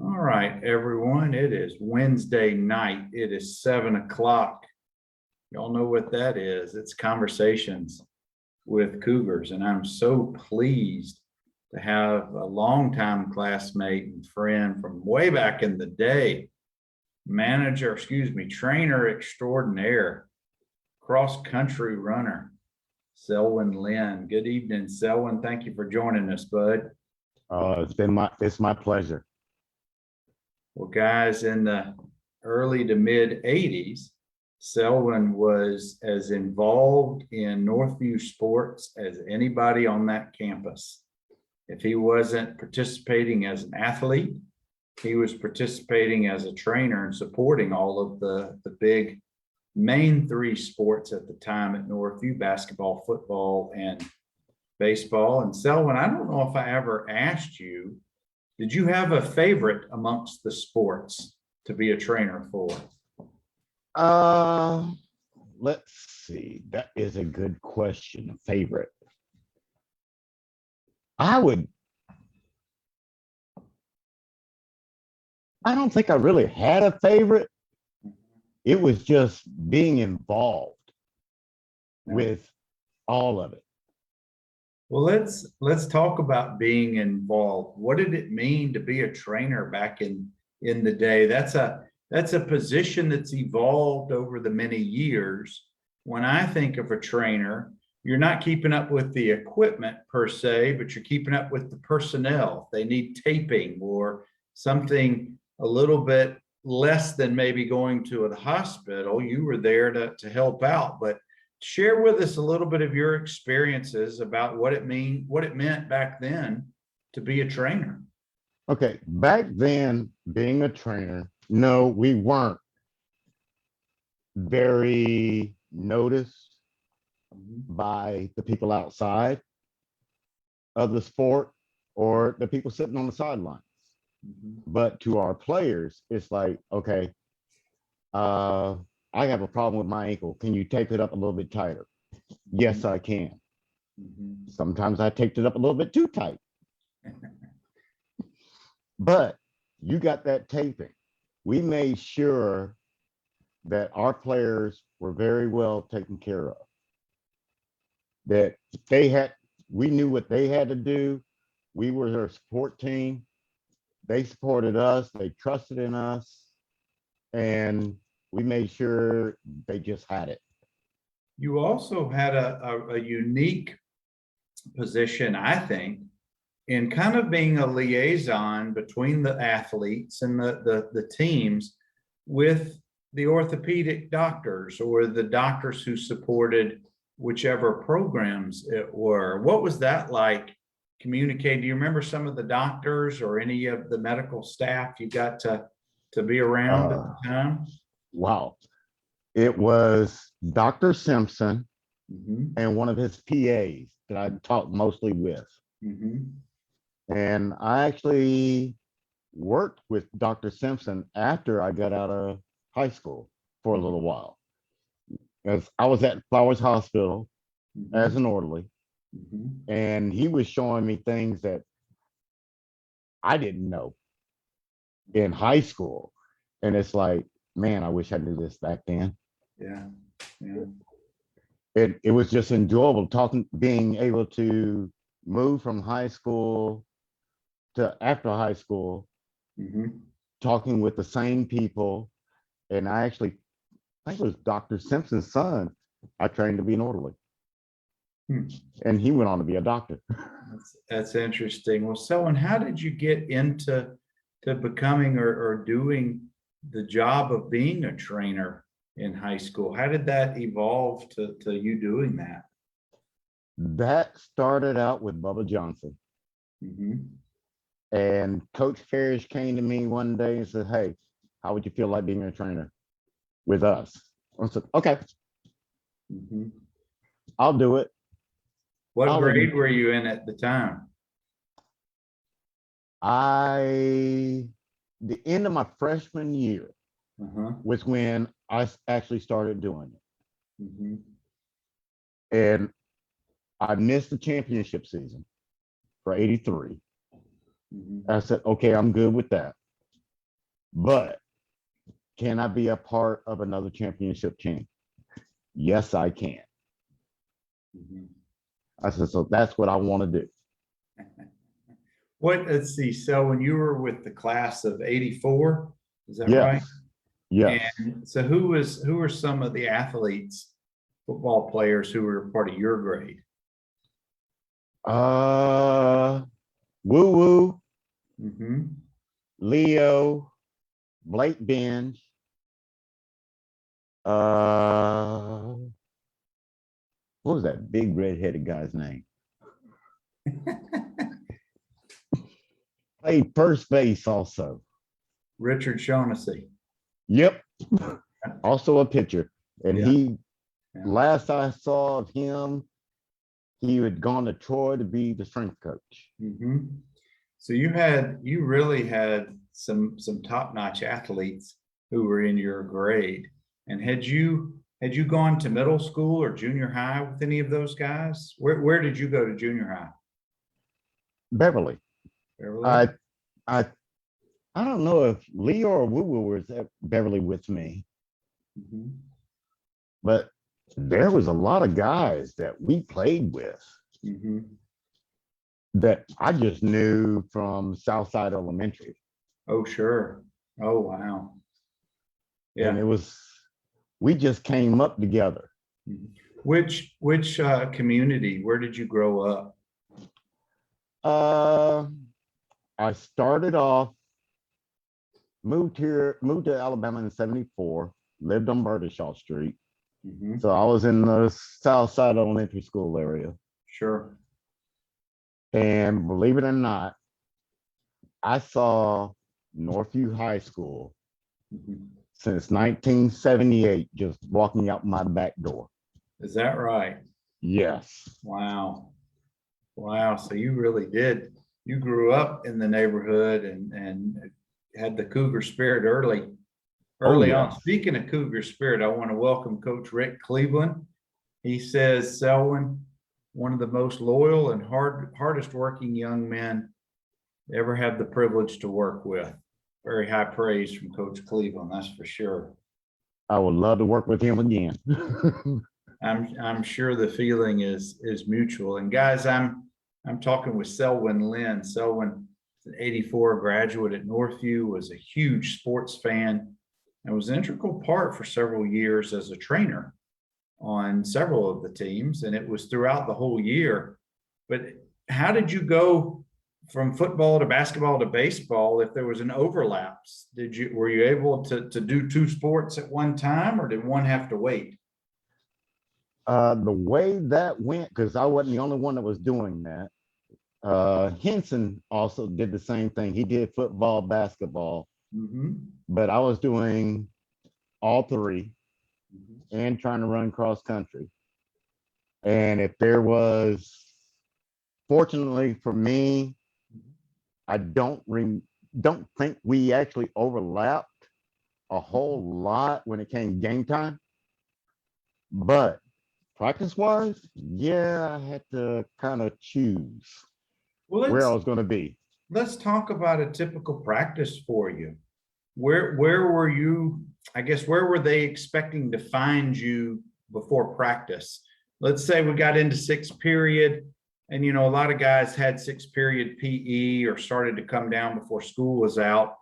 All right, everyone, it is Wednesday night. It is 7 o'clock. Y'all know what that is. It's Conversations with Cougars, and I'm so pleased to have a longtime classmate and friend from way back in the day, trainer extraordinaire, cross-country runner, Selwyn Lynn. Good evening, Selwyn. Thank you for joining us, bud. It's my pleasure. Well, guys, in the early to mid 80s, Selwyn was as involved in Northview sports as anybody on that campus. If he wasn't participating as an athlete, he was participating as a trainer and supporting all of the big main three sports at the time at Northview: basketball, football, and baseball. And Selwyn, I don't know if I ever asked you, did you have a favorite amongst the sports to be a trainer for? Let's see. That is a good question. Favorite. I don't think I really had a favorite. It was just being involved with all of it. Well, let's talk about being involved. What did it mean to be a trainer back in the day? That's a position that's evolved over the many years. When I think of a trainer, you're not keeping up with the equipment per se, but you're keeping up with the personnel. If they need taping or something a little bit less than maybe going to the hospital, you were there to help out. But share with us a little bit of your experiences about what it meant back then to be a trainer. Okay, back then, being a trainer, no, we weren't very noticed by the people outside of the sport or the people sitting on the sidelines. But to our players, it's like, okay, I have a problem with my ankle. Can you tape it up a little bit tighter? Yes, I can. Sometimes I taped it up a little bit too tight. But you got that taping. We made sure that our players were very well taken care of. That we knew what they had to do. We were their support team. They supported us. They trusted in us. And we made sure they just had it. You also had a unique position, I think, in kind of being a liaison between the athletes and the teams with the orthopedic doctors or the doctors who supported whichever programs it were. What was that like communicating? Do you remember some of the doctors or any of the medical staff you got to be around at the time? Wow. It was Dr. Simpson and one of his PAs that I talked mostly with. And I actually worked with Dr. Simpson after I got out of high school for a little while. As I was at Flowers Hospital as an orderly, and he was showing me things that I didn't know in high school. And it's like, man, I wish I knew this back then. Yeah. It was just enjoyable being able to move from high school to after high school, talking with the same people. And I think it was Dr. Simpson's son I trained to be an orderly. And he went on to be a doctor. That's interesting. Well, Selwyn, how did you get into becoming or doing the job of being a trainer in high school? How did that evolve to you doing that? That started out with Bubba Johnson. And Coach Parrish came to me one day and said, hey, how would you feel like being a trainer with us? I said, okay, I'll do it. What grade were you in at the time? The end of my freshman year was when I actually started doing it. And I missed the championship season for '83. I said, okay, I'm good with that. But can I be a part of another championship team? Yes, I can. Mhm. I said, so that's what I want to do. Let's see. So when you were with the class of 84, is that right? Yes, yes. And so who were some of the athletes, football players who were part of your grade? Uh, Woo Woo, Hmm. Leo, Blake Benj, uh, what was that big red-headed guy's name? Played first base also. Richard Shaughnessy. Yep. Also a pitcher. And Yeah. he, Yeah. last I saw of him, he had gone to Troy to be the strength coach. Hmm. So you really had some top-notch athletes who were in your grade. And had you gone to middle school or junior high with any of those guys? Where did you go to junior high? Beverly. Beverly? I I don't know if Leo or Woo Woo was at Beverly with me, Mhm. but there was a lot of guys that we played with Mhm. that I just knew from Southside Elementary. Oh, sure. Oh, wow. And Yeah. it was, we just came up together. Mhm. Which community? Where did you grow up? Uh, I started off, moved to Alabama in 74, lived on Burdishaw Street. Mhm. So I was in the Southside Elementary School area. Sure. And believe it or not, I saw Northview High School Mhm. since 1978, just walking out my back door. Is that right? Yes. Wow. Wow. So you really did. You grew up in the neighborhood and had the Cougar Spirit Oh, early on. yes. Speaking of Cougar Spirit, I want to welcome Coach Rick Cleveland. He says Selwyn, one of the most loyal and hardest working young men ever had the privilege to work with. Very high praise from Coach Cleveland, that's for sure. I would love to work with him again. I'm sure the feeling is mutual. And guys, I'm talking with Selwyn Lynn. Selwyn, an 84 graduate at Northview, was a huge sports fan and was an integral part for several years as a trainer on several of the teams. And it was throughout the whole year. But how did you go from football to basketball to baseball if there was an overlaps? Were you able to do two sports at one time, or did one have to wait? The way that went, because I wasn't the only one that was doing that. Henson also did the same thing. He did football, basketball, Mm-hmm. but I was doing all three Mm-hmm. and trying to run cross country. And if there was, fortunately for me, I don't think we actually overlapped a whole lot when it came game time. But practice wise, yeah, I had to kind of choose Well, where I was going to be. let's talk about a typical practice for you. Where were you? I guess where were they expecting to find you before practice? Let's say we got into sixth period, and a lot of guys had sixth period PE or started to come down before school was out.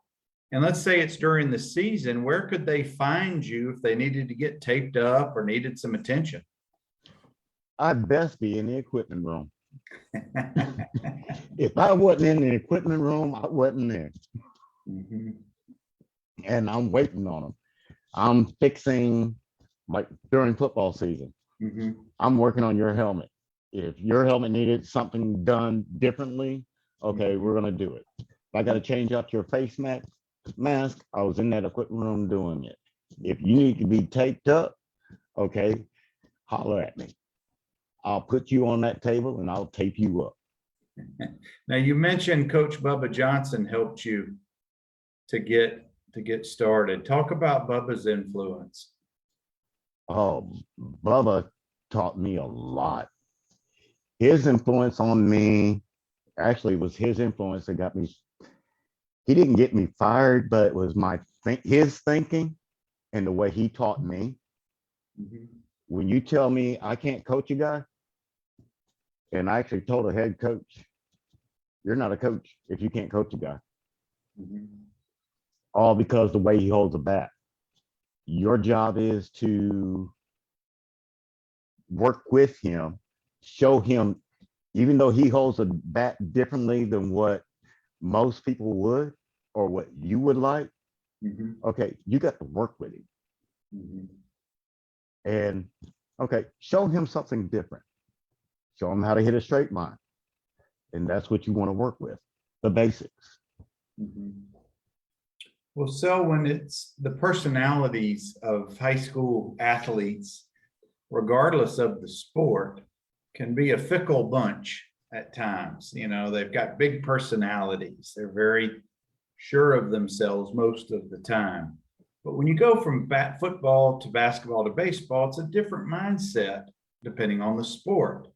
And let's say it's during the season, where could they find you if they needed to get taped up or needed some attention? I'd best be in the equipment room. If I wasn't in the equipment room, I wasn't there. Mhm. And I'm waiting on them. I'm fixing, like during football season, Mhm. I'm working on your helmet. If your helmet needed something done differently, okay, Mhm. we're gonna do it. If I gotta change out your face mask, I was in that equipment room doing it. If you need to be taped up, okay, holler at me. I'll put you on that table and I'll tape you up. Now you mentioned Coach Bubba Johnson helped you to get started. Talk about Bubba's influence. Oh, Bubba taught me a lot. His influence on me, actually, was his influence that got me he didn't get me fired, but it was his thinking and the way he taught me. Mhm. When you tell me I can't coach a guy, and I actually told a head coach, you're not a coach if you can't coach a guy, Mhm. all because the way he holds a bat. Your job is to work with him, show him, even though he holds a bat differently than what most people would or what you would like, Mhm. okay, you got to work with him. Mhm. And okay, show him something different. Show him how to hit a straight line. And that's what you want to work with, the basics. Mhm. Well, so when it's the personalities of high school athletes, regardless of the sport, can be a fickle bunch at times. You know, they've got big personalities. They're very sure of themselves most of the time. But when you go from football to basketball to baseball, it's a different mindset depending on the sport,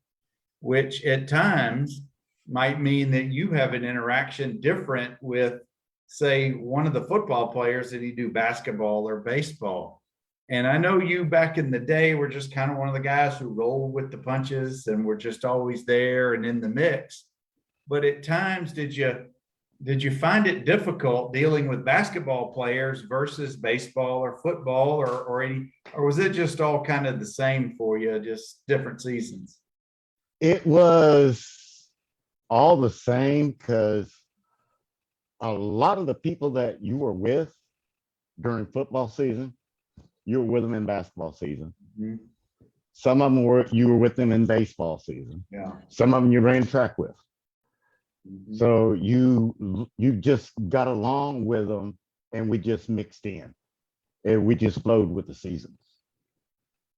which at times might mean that you have an interaction different with, say, one of the football players than you do basketball or baseball. And I know you back in the day were just kind of one of the guys who rolled with the punches and were just always there and in the mix. But at times, did you find it difficult dealing with basketball players versus baseball or football, or was it just all kind of the same for you, just different seasons? It was all the same because a lot of the people that you were with during football season, you were with them in basketball season. Mm-hmm. Some of them you were with them in baseball season. Yeah. Some of them you ran track with. Mm-hmm. So you just got along with them, and we just mixed in, and we just flowed with the seasons.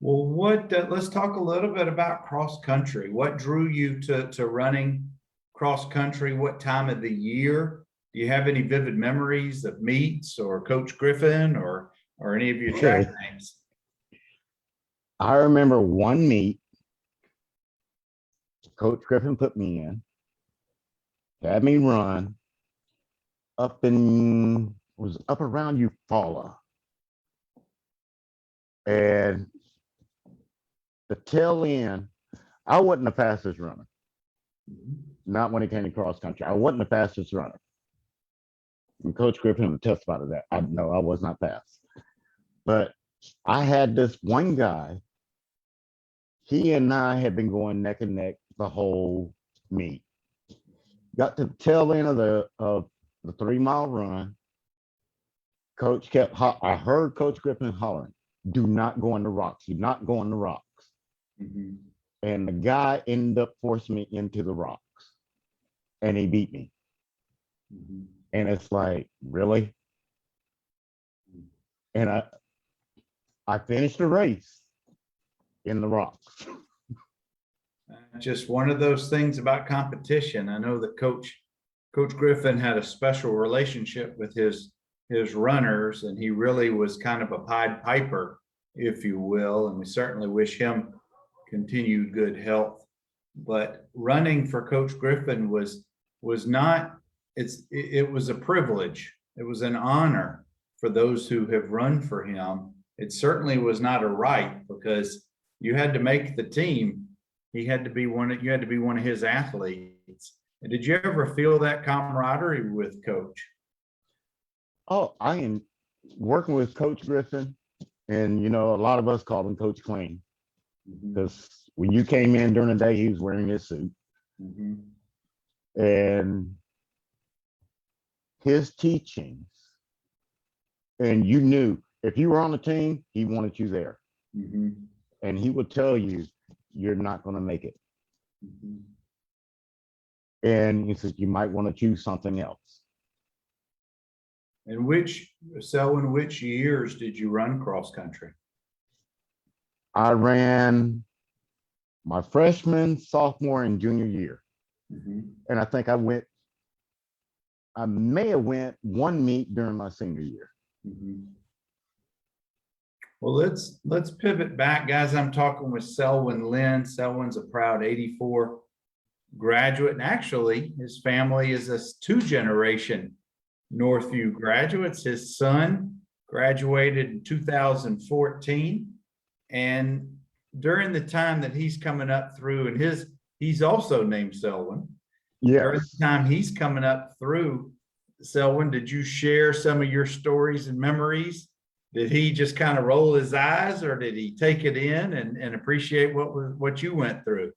Well, let's talk a little bit about cross country. What drew you to running cross country? What time of the year? Do you have any vivid memories of meets or Coach Griffin or any of your track names? I remember one meet, Coach Griffin put me in, had me run was up around Eufaula. And the tail end, I wasn't the fastest runner. Not when it came to cross country. I wasn't the fastest runner. And Coach Griffin would testify to that. I know I was not fast. But I had this one guy, he and I had been going neck and neck the whole meet. Got to the tail end of the 3 mile run. Coach I heard Coach Griffin hollering, do not go on the rocks. Do not go on the rocks. Mm-hmm. And the guy ended up forcing me into the rocks. And he beat me. Mm-hmm. And it's like, really? And I finished the race in the rocks. Just one of those things about competition. I know that Coach Griffin had a special relationship with his runners, and he really was kind of a Pied Piper, if you will. And we certainly wish him continued good health. But running for Coach Griffin was not it was a privilege. It was an honor for those who have run for him. It certainly was not a right because you had to make the team. You had to be one of his athletes. And did you ever feel that camaraderie with Coach? Oh, I am working with Coach Griffin. And, a lot of us called him Coach Clean. Because when you came in during the day, he was wearing his suit. Mm-hmm. And his teachings, and you knew if you were on the team, he wanted you there. Mm-hmm. And he would tell you, you're not going to make it. Mm-hmm. And he said, you might want to choose something else. And Selwyn, which years did you run cross country? I ran my freshman, sophomore, and junior year. Mm-hmm. And I think I may have went one meet during my senior year. Mm-hmm. Well, let's pivot back, guys. I'm talking with Selwyn Lynn. Selwyn's a proud 84 graduate, and actually his family is a 2-generation Northview graduates. His son graduated in 2014. And during the time that he's coming up through, and he's also named Selwyn. During Yes. the time he's coming up through, Selwyn, did you share some of your stories and memories? Did he just kind of roll his eyes, or did he take it in and appreciate what you went through?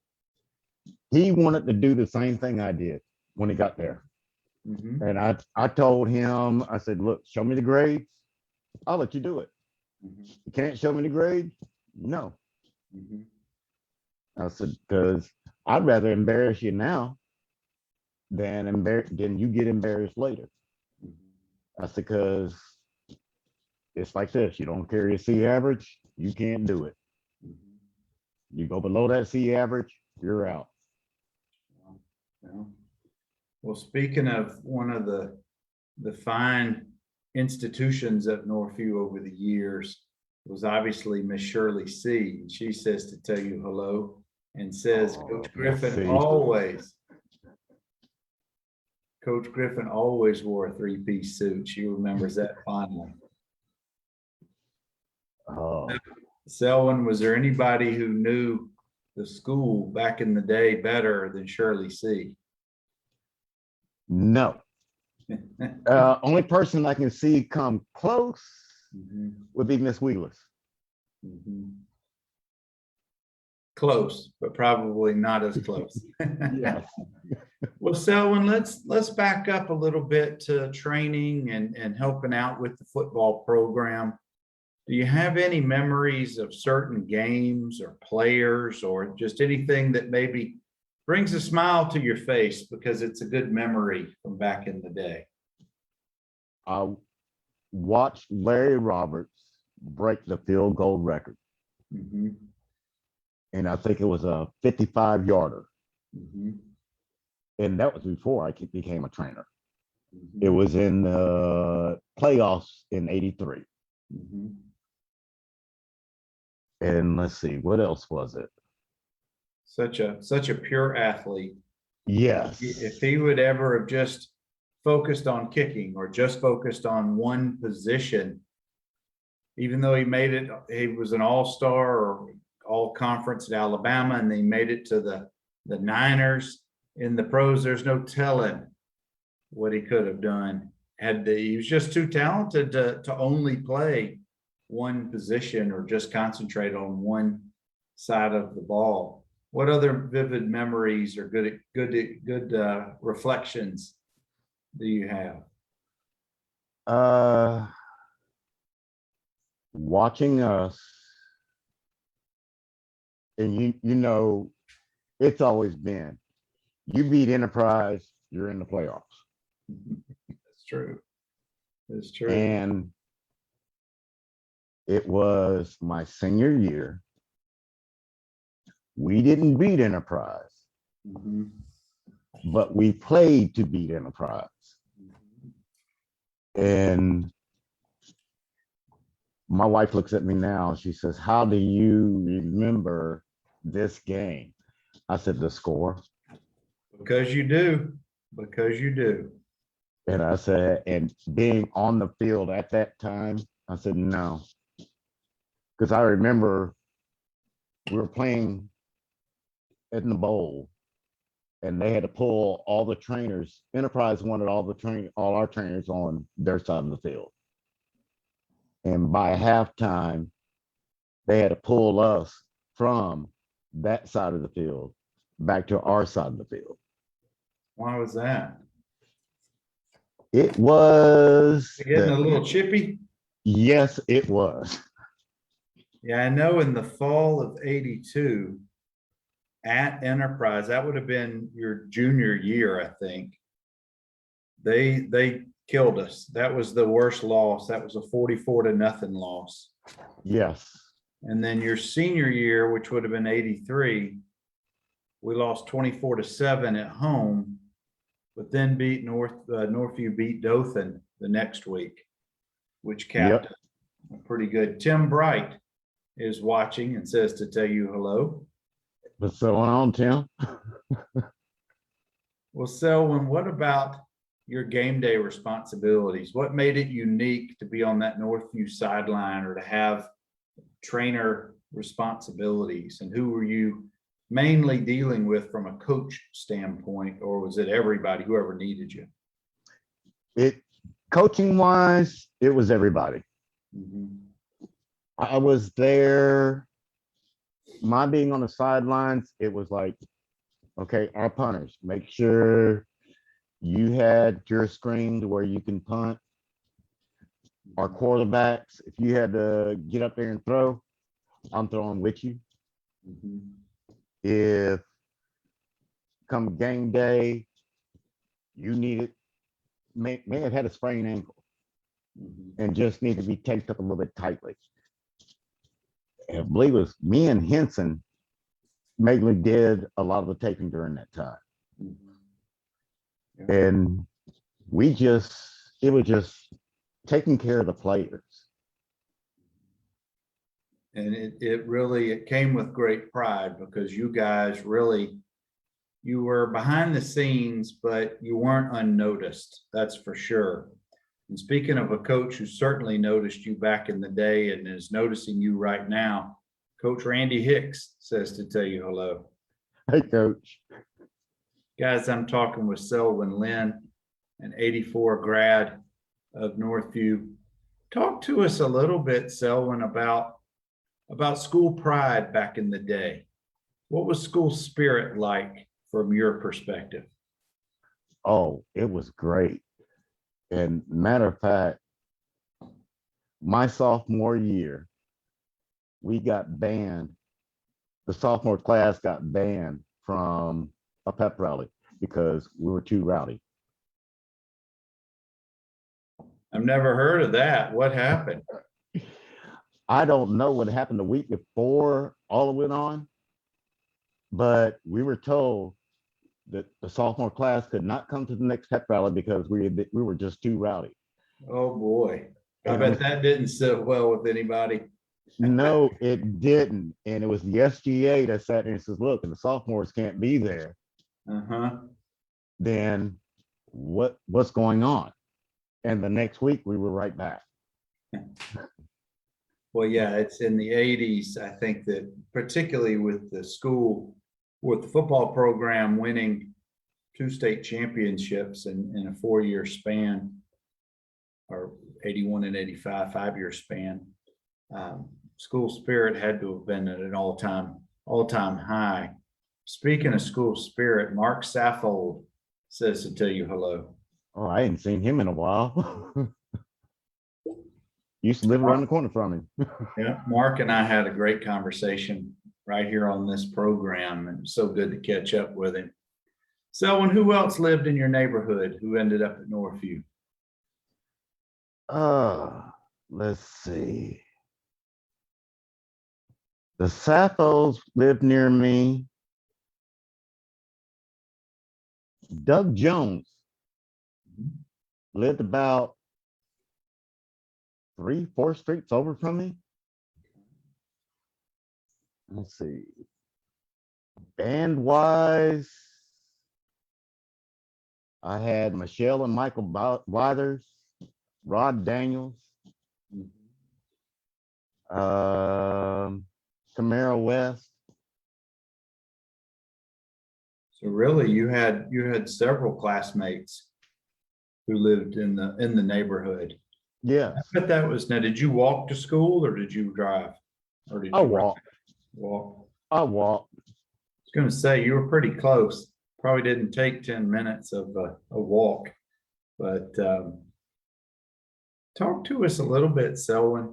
He wanted to do the same thing I did when he got there. Mm-hmm. And I told him, I said, look, show me the grades. I'll let you do it. Mm-hmm. You can't show me the grades? No. Mm-hmm. I said, because I'd rather embarrass you now than you get embarrassed later. I said, because it's like this. You don't carry a C average, you can't do it. You go below that C average, you're out. Well, speaking of one of the fine institutions at Northview over the years was obviously Miss Shirley C. And she says to tell you hello and says, Coach Griffin always wore a three-piece suit. She remembers that fondly. Selwyn, was there anybody who knew the school back in the day better than Shirley C? No. Only person I can see come close would be Miss Wheelers. Close, but probably not as close. Yes. Well, Selwyn, let's back up a little bit to training and helping out with the football program. Do you have any memories of certain games or players or just anything that maybe brings a smile to your face because it's a good memory from back in the day? I watched Larry Roberts break the field goal record. And I think it was a 55-yarder. And that was before I became a trainer. It was in the playoffs in '83. And let's see, what else was it? Such a pure athlete. Yes. If he would ever have just focused on kicking or just focused on one position, even though he was an all-star or all conference at Alabama, and they made it to the Niners in the pros, there's no telling what he could have done. He was just too talented to only play one position or just concentrate on one side of the ball. What other vivid memories or good reflections do you have? Watching us, and you know, it's always been, you beat Enterprise, you're in the playoffs. That's true. It's true. And it was my senior year. We didn't beat Enterprise, but we played to beat Enterprise. And my wife looks at me now and she says, how do you remember this game? I said, the score. Because you do. Because you do. And I said, and being on the field at that time, I said, no. Because I remember we were playing in the bowl and they had to pull all the trainers. Enterprise wanted all our trainers on their side of the field. And by halftime, they had to pull us from that side of the field back to our side of the field. Why was that? It was getting a little chippy. Yes, it was. Yeah, I know in the fall of '82 at Enterprise, that would have been your junior year, I think. They killed us. That was the worst loss. That was a 44-0 loss. Yes. And then your senior year, which would have been '83, we lost 24-7 at home, but then beat Northview beat Dothan the next week, which capped a pretty good. Tim Bright is watching and says to tell you hello. What's going on, Tim? Well, Selwyn, what about your game day responsibilities? What made it unique to be on that Northview sideline or to have trainer responsibilities? And who were you mainly dealing with from a coach standpoint, or was it everybody, whoever needed you? It coaching wise, it was everybody. Mhm. I was there. My being on the sidelines, it was like, okay, our punters, make sure you had your screen to where you can punt. Our quarterbacks, if you had to get up there and throw, I'm throwing with you. Mhm. If come game day, you needed, may have had a sprained ankle Mhm. and just need to be taped up a little bit tightly. And I believe it was me and Henson mainly did a lot of the taping during that time. Mhm. Yeah. And it was just taking care of the players. And it came with great pride because you guys really, you were behind the scenes, but you weren't unnoticed. That's for sure. And speaking of a coach who certainly noticed you back in the day and is noticing you right now, Coach Randy Hicks says to tell you hello. Hey, coach. Guys, I'm talking with Selwyn Lynn, an 84 grad of Northview. Talk to us a little bit, Selwyn, about school pride back in the day. What was school spirit like from your perspective? Oh, it was great. And matter of fact, my sophomore year, we got banned. The sophomore class got banned from a pep rally because we were too rowdy. I've never heard of that. What happened? I don't know what happened the week before all it went on, but we were told that the sophomore class could not come to the next pep rally because we were just too rowdy. Oh boy. I And bet that didn't sit well with anybody. no, it didn't. And it was the SGA that sat there and says, look, if the sophomores can't be there, Uh-huh. then what's going on? And the next week we were right back. Well, yeah, it's in the 80s. I think that particularly with the school, with the football program winning 2 state championships in a 4-year span, or 81 and 85, 5-year span, school spirit had to have been at an all-time high. Speaking of school spirit, Mark Saffold says to tell you hello. Oh, I hadn't seen him in a while. Used to live around the corner from him. Yeah, Mark and I had a great conversation right here on this program, and so good to catch up with him. Selwyn, who else lived in your neighborhood who ended up at Northview? Let's see. The Sappos lived near me. Doug Jones lived about 3, 4 streets over from me. Let's see. Band wise, I had Michelle and Michael Withers, Rod Daniels, Tamara West. So really, you had several classmates who lived in the neighborhood. Yes, But that was now. Did you walk to school or did you drive? Or did I you walked. walk? I walked. I was going to say you were pretty close. Probably didn't take 10 minutes of a walk, but talk to us a little bit, Selwyn.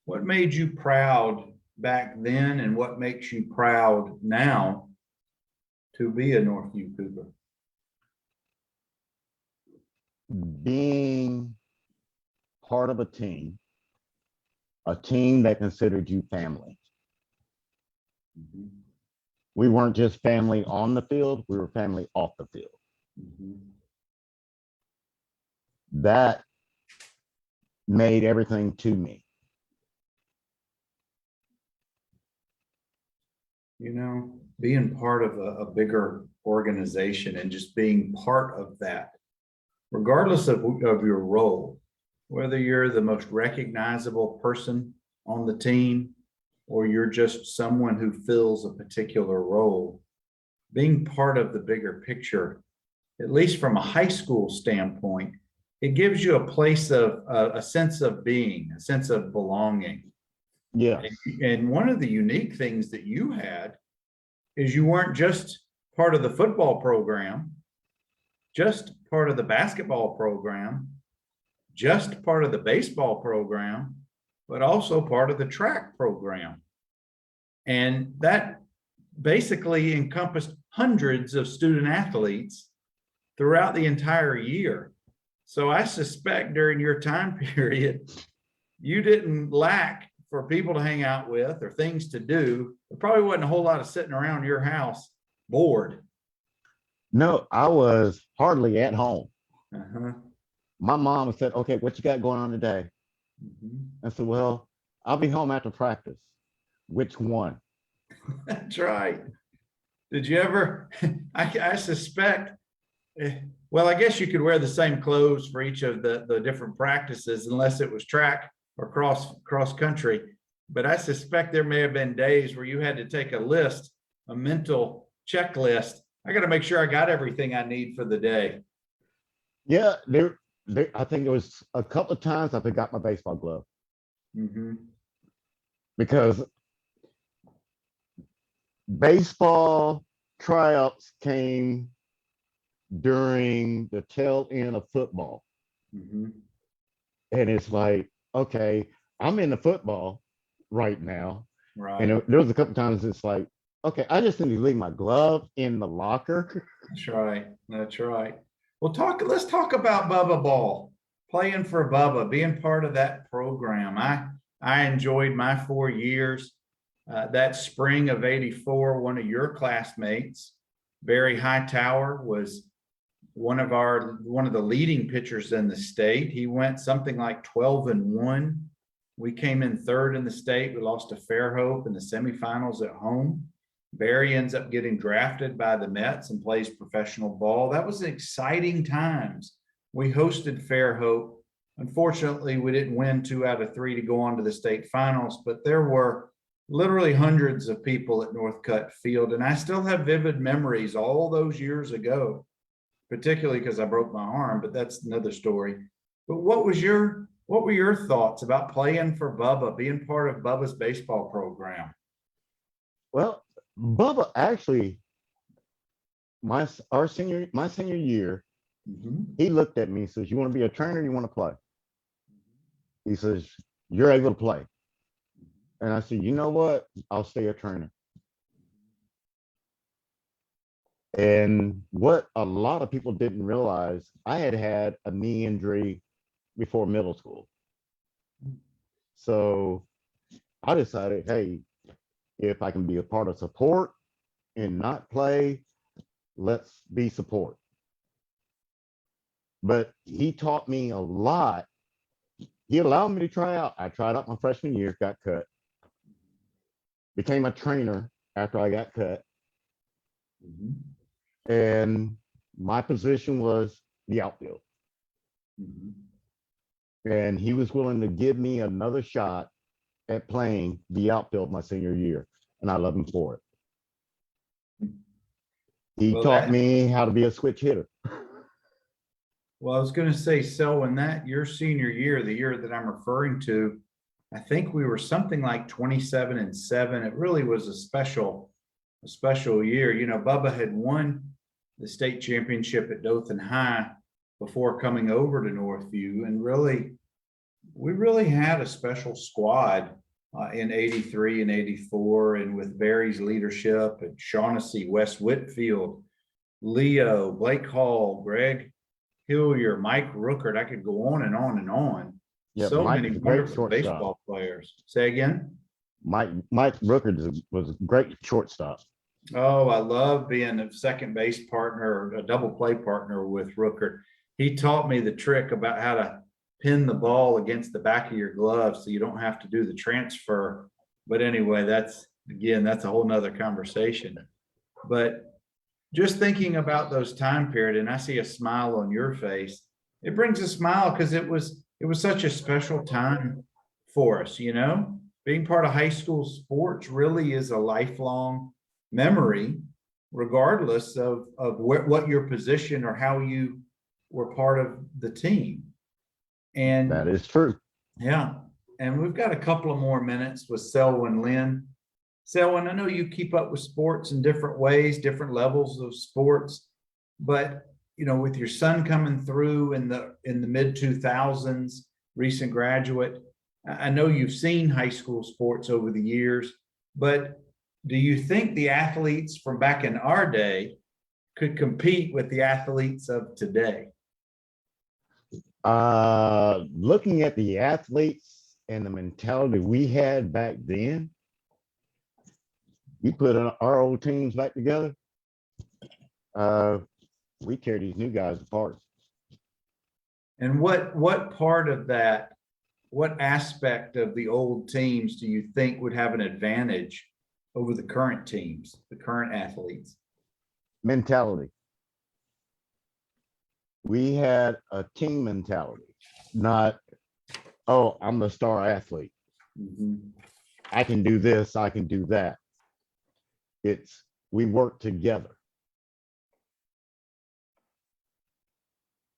What made you proud back then, and what makes you proud now to be a Northview Cougar? Being part of a team that considered you family. Mhm. We weren't just family on the field, we were family off the field. Mhm. That made everything to me. You know, being part of a bigger organization and just being part of that regardless of your role, whether you're the most recognizable person on the team or you're just someone who fills a particular role, being part of the bigger picture, at least from a high school standpoint, it gives you a place of a sense of being, a sense of belonging. Yes. And one of the unique things that you had is you weren't just part of the football program, just part of the basketball program, just part of the baseball program, but also part of the track program. And that basically encompassed hundreds of student athletes throughout the entire year. So I suspect during your time period, you didn't lack for people to hang out with or things to do. There probably wasn't a whole lot of sitting around your house bored. No, I was hardly at home. Uh-huh. My mom said, okay, what you got going on today? I said, well, I'll be home after practice. Which one? That's right. Did you ever, I suspect, well, I guess you could wear the same clothes for each of the different practices unless it was track or cross country. But I suspect there may have been days where you had to take a list, a mental checklist. I got to make sure I got everything I need for the day. Yeah, I think there was a couple of times I forgot my baseball glove. Because baseball tryouts came during the tail end of football. And it's like, okay, I'm in the football right now. Right. And there was a couple times it's like, okay, I just need to leave my glove in the locker. That's right. That's right. Well, let's talk about Bubba Ball, playing for Bubba, being part of that program. I enjoyed my 4 years. That spring of '84, one of your classmates, Barry Hightower, was one of the leading pitchers in the state. He went something like 12-1. We came in third in the state. We lost to Fairhope in the semifinals at home. Barry ends up getting drafted by the Mets and plays professional ball. That was exciting times. We hosted Fairhope. Unfortunately, we didn't win 2 out of 3 to go on to the state finals, but there were literally hundreds of people at Northcutt Field. And I still have vivid memories all those years ago, particularly because I broke my arm, but that's another story. But what were your thoughts about playing for Bubba, being part of Bubba's baseball program? Well, Bubba actually, my senior year, he looked at me and says, you want to be a trainer or you want to play? He says, you're able to play. And I said, you know what? I'll stay a trainer. And what a lot of people didn't realize, I had a knee injury before middle school. So I decided, hey, if I can be a part of support and not play, let's be support. But he taught me a lot. He allowed me to try out. I tried out my freshman year, got cut. Became a trainer after I got cut. And my position was the outfield. And he was willing to give me another shot at playing the outfield my senior year. And I love him for it. He taught me how to be a switch hitter. Well, I was going to say, Selwyn, that your senior year, the year that I'm referring to, I think we were something like 27-7. It really was a special year. You know, Bubba had won the state championship at Dothan High before coming over to Northview, and we really had a special squad in '83 and '84, and with Barry's leadership and Shaughnessy, Wes Whitfield, Leo, Blake Hall, Greg Hillier, Mike Rookert. I could go on and on and on. Yeah, so Mike many wonderful baseball players. Say again? Mike Rookert was a great shortstop. Oh, I love being a second base partner, a double play partner with Rookert. He taught me the trick about how to pin the ball against the back of your glove so you don't have to do the transfer. But anyway, that's a whole nother conversation. But just thinking about those time period, and I see a smile on your face, it brings a smile because it was such a special time for us, you know? Being part of high school sports really is a lifelong memory, regardless of what your position or how you were part of the team. And That is true. yeah, and we've got a couple of more minutes with Selwyn Lynn. Selwyn, I know you keep up with sports in different ways, different levels of sports, but you know, with your son coming through in the mid 2000s, recent graduate, I know you've seen high school sports over the years, but do you think the athletes from back in our day could compete with the athletes of today? Looking at the athletes and the mentality we had back then, we put our old teams back together. We tear these new guys apart. And what part of that, what aspect of the old teams do you think would have an advantage over the current teams, the current athletes? Mentality. We had a team mentality, not, oh, I'm the star athlete. Mhm. I can do this, I can do that. It's we work together.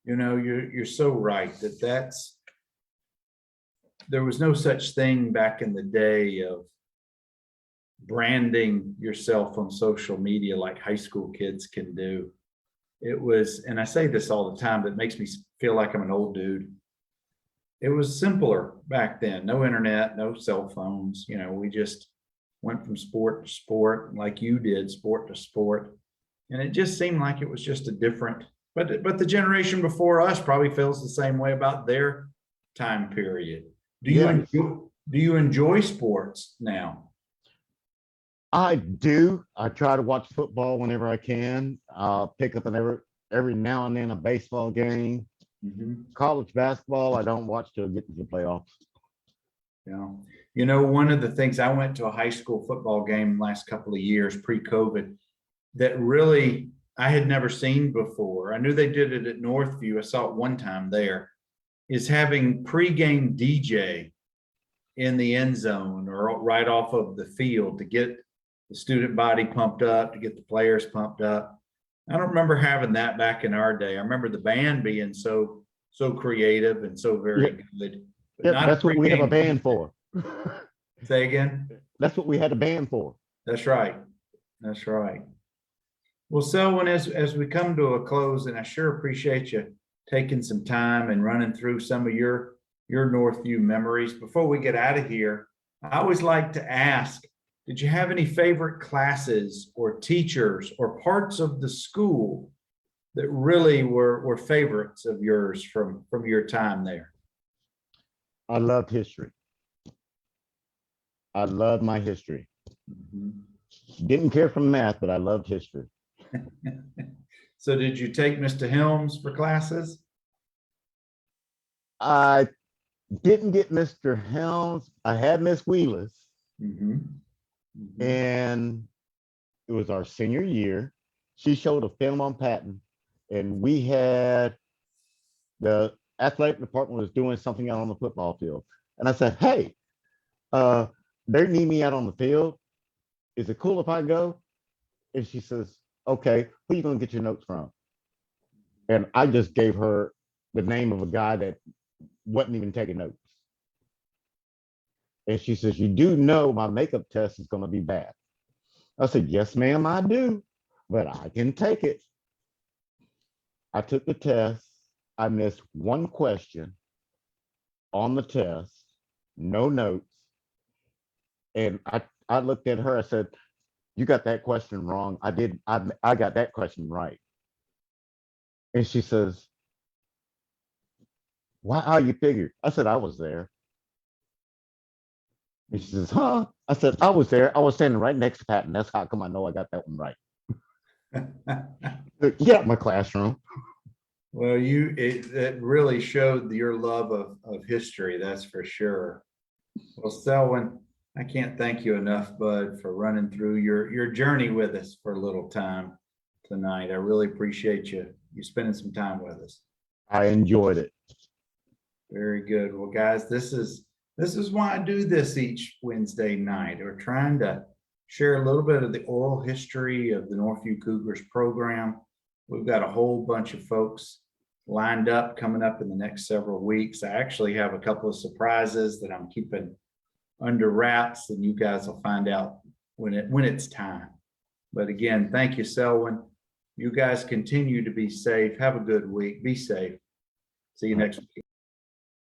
You know, you're so right there was no such thing back in the day of branding yourself on social media like high school kids can do. It was, and I say this all the time, but it makes me feel like I'm an old dude. It was simpler back then. No internet, no cell phones. You know, we just went from sport to sport, like you did, sport to sport. And it just seemed like it was just a different, but the generation before us probably feels the same way about their time period. Yes, Do you enjoy sports now? I do. I try to watch football whenever I can. I'll pick up every now and then a baseball game. Mhm. College basketball, I don't watch till I get to the playoffs. Yeah. You know, one of the things, I went to a high school football game last couple of years pre-COVID that really I had never seen before. I knew they did it at Northview. I saw it one time there, is having pregame DJ in the end zone or right off of the field to get the student body pumped up, to get the players pumped up. I don't remember having that back in our day. I remember the band being so creative and so very good, but Yep, not that's a what we have a pregame band DJ. for. Say again? That's what we had a band for. That's right. That's right. Well, Selwyn, as we come to a close, and I sure appreciate you taking some time and running through some of your Northview memories. Before we get out of here, I always like to ask, did you have any favorite classes or teachers or parts of the school that really were favorites of yours from your time there? I loved history. I loved my history. Mhm. Didn't care for math, but I loved history. So did you take Mr. Helms for classes? I didn't get Mr. Helms. I had Miss Wheelis, Mhm. Mhm. and it was our senior year. She showed a film on Patton, and we had the athletic department was doing something out on the football field. And I said, hey, they need me out on the field. Is it cool if I go? And she says, okay, who are you going to get your notes from? And I just gave her the name of a guy that wasn't even taking notes. And she says, you do know my makeup test is going to be bad. I said, yes, ma'am, I do, but I can take it. I took the test. I missed one question on the test, no notes. And I looked at her, I said, you got that question wrong. I got that question right. And she says, why, how you figured? I said, I was there. And she says, huh? I said, I was there. I was standing right next to Patton. That's how come I know I got that one right. Get out my classroom. Well, it really showed your love of history, that's for sure. Well, Selwyn, I can't thank you enough, bud, for running through your journey with us for a little time tonight. I really appreciate you spending some time with us. I enjoyed it. Very good. Well, guys, this is why I do this each Wednesday night. We're trying to share a little bit of the oral history of the Northview Cougars program. We've got a whole bunch of folks lined up coming up in the next several weeks. I actually have a couple of surprises that I'm keeping under wraps, and you guys will find out when it's time. But again, thank you, Selwyn. You guys continue to be safe. Have a good week. Be safe. See you next week.